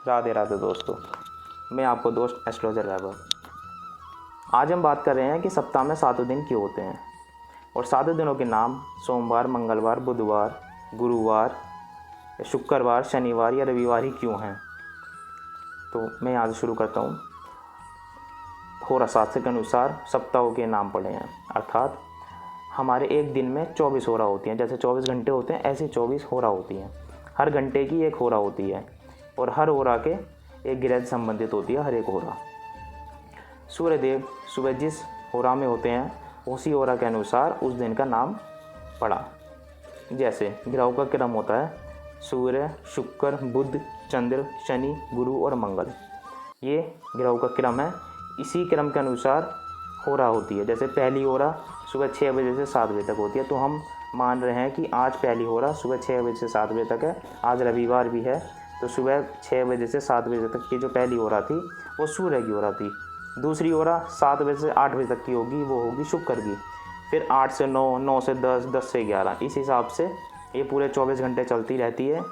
राधे राधे दोस्तों, मैं आपको दोस्त एस्ट्रोलॉजर वैभव। आज हम बात कर रहे हैं कि सप्ताह में 7 दिन क्यों होते हैं और 7 दिनों के नाम सोमवार, मंगलवार, बुधवार, गुरुवार, शुक्रवार, शनिवार या रविवार ही क्यों हैं। तो मैं यहाँ से शुरू करता हूँ। होरा शास्त्र के अनुसार सप्ताहों के नाम पड़े हैं, अर्थात हमारे एक दिन में 24 होरा होती हैं। जैसे 24 घंटे होते हैं ऐसे 24 होरा होती हैं। हर घंटे की एक होरा होती है और हर होरा के एक ग्रह से संबंधित होती है हर एक होरा। सूर्यदेव सुबह जिस होरा में होते हैं उसी होरा के अनुसार उस दिन का नाम पड़ा। जैसे ग्रहों का क्रम होता है सूर्य, शुक्र, बुध, चंद्र, शनि, गुरु और मंगल। ये ग्रहों का क्रम है। इसी क्रम के अनुसार होरा होती है। जैसे पहली होरा सुबह 6 बजे से 7 बजे तक होती है, तो हम मान रहे हैं कि आज पहली होरा सुबह 6 बजे से 7 बजे तक है। आज रविवार भी है, तो सुबह 6 बजे से 7 बजे तक की जो पहली होरा थी वो सूर्य की होरा थी। दूसरी होरा 7 बजे से 8 बजे तक की होगी, वो होगी शुक्र की। फिर 8 से 9, 9 से 10, 10 से 11, इस हिसाब से ये पूरे 24 घंटे चलती रहती है।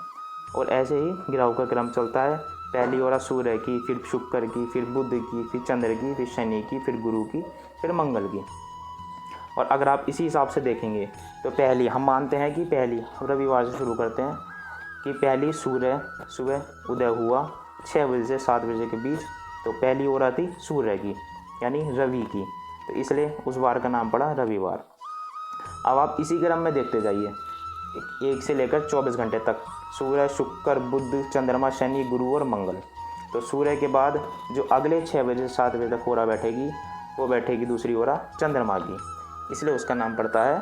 और ऐसे ही ग्रहों का क्रम चलता है। पहली होरा सूर्य की, फिर शुक्र की, फिर बुध की, फिर चंद्र की, फिर शनि की, फिर गुरु की, फिर मंगल की। और अगर आप इसी हिसाब से देखेंगे तो पहली हम मानते हैं कि पहली रविवार से शुरू करते हैं कि पहली सूर्य सुबह उदय हुआ 6 बजे से 7 बजे के बीच, तो पहली होरा थी सूर्य की यानी रवि की, तो इसलिए उस वार का नाम पड़ा रविवार। अब आप इसी क्रम में देखते जाइए 1 से लेकर 24 घंटे तक सूर्य, शुक्र, बुध, चंद्रमा, शनि, गुरु और मंगल। तो सूर्य के बाद जो अगले 6 बजे से 7 बजे तक होरा बैठेगी वो बैठेगी दूसरी होरा चंद्रमा की, इसलिए उसका नाम पड़ता है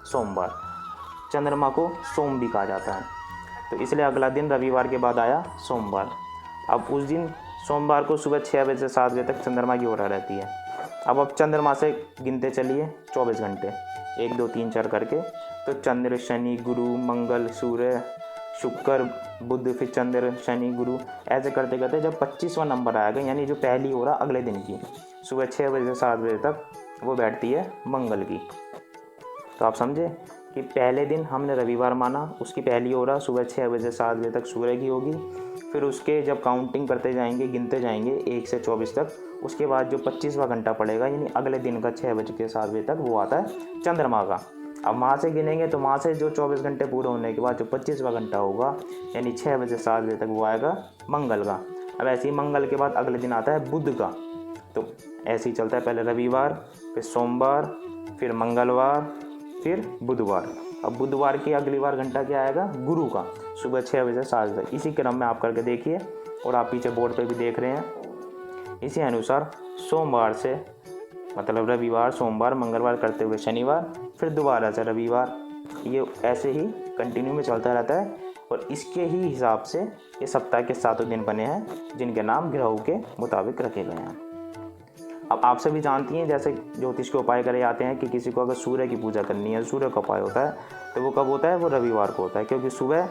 सोमवार। चंद्रमा को सोम भी कहा जाता है, तो इसलिए अगला दिन रविवार के बाद आया सोमवार। अब उस दिन सोमवार को सुबह 6 बजे से 7 बजे तक चंद्रमा की होरा रहती है। अब आप चंद्रमा से गिनते चलिए 24 घंटे, 1, 2, 3, 4 करके। तो चंद्र, शनि, गुरु, मंगल, सूर्य, शुक्र, बुध, फिर चंद्र, शनि, गुरु, ऐसे करते करते जब 25वां नंबर आएगा यानी जो पहली होरा अगले दिन की सुबह 6 बजे से 7 बजे तक वो बैठती है मंगल की। तो आप समझे कि पहले दिन हमने रविवार माना, उसकी पहली होरा सुबह 6 बजे से 7 बजे तक सूर्य की होगी। फिर उसके जब काउंटिंग करते जाएंगे, गिनते जाएंगे 1 से 24 तक, उसके बाद जो 25वां घंटा पड़ेगा यानी अगले दिन का 6 बजे से 7 बजे तक वो आता है चंद्रमा का। अब वहाँ से गिनेंगे तो वहाँ से जो 24 घंटे पूरे होने के बाद जो 25वां घंटा होगा यानी 6 बजे से 7 बजे तक वो आएगा मंगल का। अब ऐसे ही मंगल के बाद अगले दिन आता है बुध का। तो ऐसे ही चलता है, पहले रविवार, फिर सोमवार, फिर मंगलवार, फिर बुधवार। अब बुधवार की अगली बार घंटा क्या आएगा गुरु का, सुबह 6 बजे से 7 बजे तक। इसी क्रम में आप करके देखिए और आप पीछे बोर्ड पे भी देख रहे हैं। इसी अनुसार सोमवार से मतलब रविवार, सोमवार, मंगलवार करते हुए शनिवार, फिर दोबारा से रविवार, ये ऐसे ही कंटिन्यू में चलता रहता है। और इसके ही हिसाब से ये सप्ताह के 7 दिन बने हैं जिनके नाम ग्रहों के मुताबिक रखे गए हैं। अब आप सभी जानती हैं जैसे ज्योतिष के उपाय करे जाते हैं कि किसी को अगर सूर्य की पूजा करनी है, सूर्य का उपाय होता है, तो वो कब होता है, वो रविवार को होता है, क्योंकि सुबह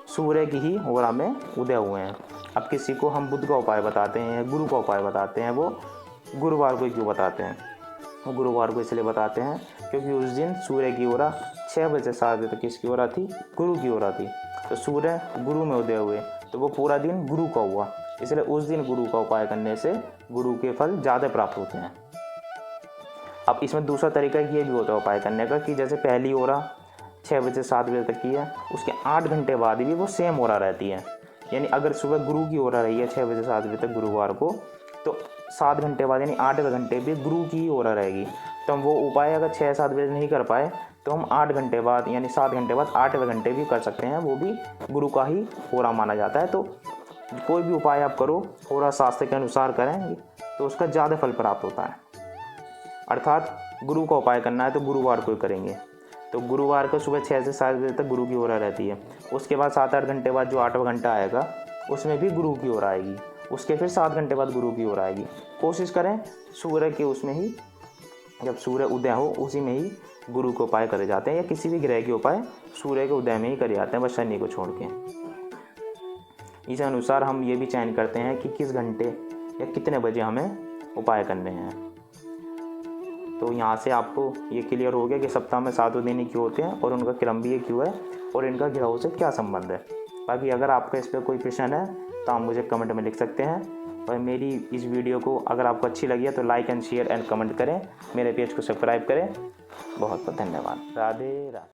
सूर्य की ही होरा में उदय हुए हैं। अब किसी को हम बुध का उपाय बताते हैं, गुरु का उपाय बताते हैं, वो गुरुवार को क्यों बताते हैं, वो गुरुवार को इसलिए बताते हैं क्योंकि उस दिन सूर्य की होरा 6 बजे से 7 बजे तक किसकी होरा थी, गुरु की होरा थी। तो सूर्य गुरु में उदय हुए तो वो पूरा दिन गुरु का हुआ, इसलिए उस दिन गुरु का उपाय करने से गुरु के फल ज़्यादा प्राप्त होते हैं। अब इसमें दूसरा तरीका ये भी होता है उपाय करने का कि जैसे पहली होरा 6 बजे से 7 बजे तक की है, उसके 8 घंटे बाद भी वो सेम होरा रहती है। यानी अगर सुबह गुरु की होरा रही है 6 बजे से 7 बजे तक गुरुवार को, तो 7 घंटे बाद यानी 8 घंटे भी गुरु की ही होरा रहेगी। तो हम वो उपाय अगर 6-7 बजे नहीं कर पाए तो हम 8 घंटे बाद यानी 7 घंटे बाद 8वें घंटे भी कर सकते हैं, वो भी गुरु का ही होरा माना जाता है। तो कोई भी उपाय आप करो होरा शास्त्र के अनुसार करें तो उसका ज़्यादा फल प्राप्त होता है। अर्थात गुरु का उपाय करना है तो गुरुवार को ही करेंगे। तो गुरुवार को सुबह 6 से 7 बजे तक गुरु की होरा रहती है। उसके बाद 7-8 घंटे बाद जो 8वां घंटा आएगा उसमें भी गुरु की होरा आएगी। उसके फिर 7 घंटे बाद गुरु की होरा आएगी। कोशिश करें सूर्य के उसमें ही, जब सूर्य उदय हो उसी में ही गुरु के उपाय करे जाते हैं, या किसी भी ग्रह के उपाय सूर्य के उदय में ही करे जाते हैं, बस शनि को छोड़ के। इस अनुसार हम ये भी चयन करते हैं कि किस घंटे या कितने बजे हमें उपाय करने हैं। तो यहाँ से आपको ये क्लियर हो गया कि सप्ताह में 7 दिन ही क्यों होते हैं और उनका क्रम भी ये क्यों है और इनका ग्रहों से क्या संबंध है। बाकी अगर आपका इस पर कोई प्रश्न है तो आप मुझे कमेंट में लिख सकते हैं। और मेरी इस वीडियो को अगर आपको अच्छी लगी है तो like and share and comment करें, मेरे पेज को सब्सक्राइब करें। बहुत बहुत धन्यवाद। राधे राधे।